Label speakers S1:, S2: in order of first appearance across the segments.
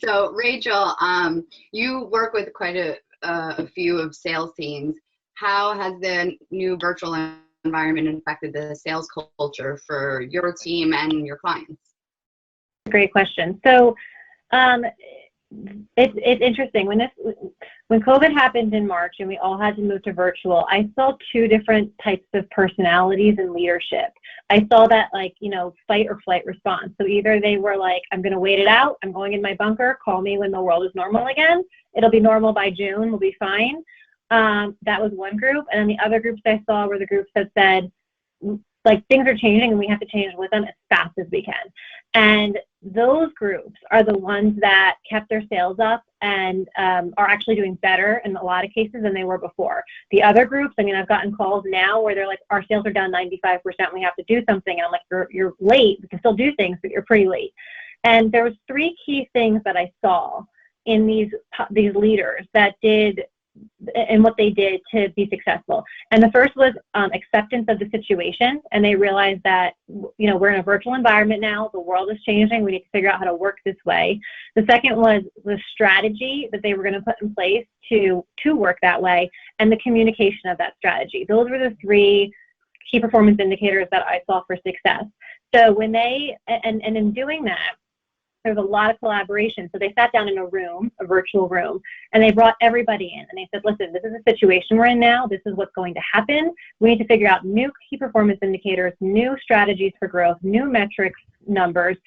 S1: So Rachel, you work with quite a few of sales teams. How has the new virtual environment affected the sales culture for your team and your clients?
S2: Great question. So um, it's interesting when COVID happened in March and we all had to move to virtual. I saw two different types of personalities in leadership. I saw that fight or flight response. So either they were like, I'm going to wait it out. I'm going in my bunker. Call me when the world is normal again. It'll be normal by June. We'll be fine. That was one group. And then the other groups I saw were the groups that said, things are changing and we have to change with them as fast as we can. And those groups are the ones that kept their sales up and are actually doing better in a lot of cases than they were before. The other groups, I've gotten calls now where they're like, our sales are down 95%, we have to do something. And I'm like, you're late, we can still do things, but you're pretty late. And there was three key things that I saw in these leaders that did and what they did to be successful. And the first was acceptance of the situation. And they realized that, we're in a virtual environment now. The world is changing. We need to figure out how to work this way. The second was the strategy that they were going to put in place to work that way, and the communication of that strategy. Those were the three key performance indicators that I saw for success. So when they, and in doing that, there was a lot of collaboration. So they sat down in a virtual room, and they brought everybody in and they said, listen, this is the situation we're in now. This is what's going to happen. We need to figure out new key performance indicators, new strategies for growth, new metrics, numbers.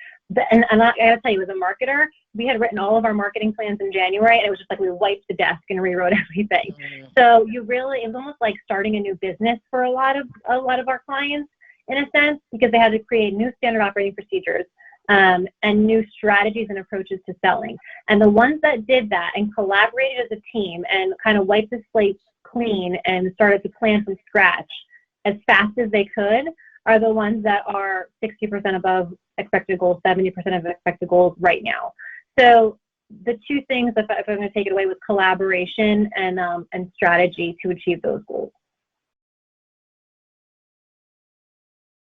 S2: And I gotta tell you, as a marketer, we had written all of our marketing plans in January, and it was just like we wiped the desk and rewrote everything. So it was almost like starting a new business for a lot of our clients in a sense, because they had to create new standard operating procedures. And new strategies and approaches to selling. And the ones that did that and collaborated as a team and kind of wiped the slate clean and started to plan from scratch as fast as they could are the ones that are 60% above expected goals, 70% of expected goals right now. So the two things, if I'm going to take it away, was collaboration and strategy to achieve those goals.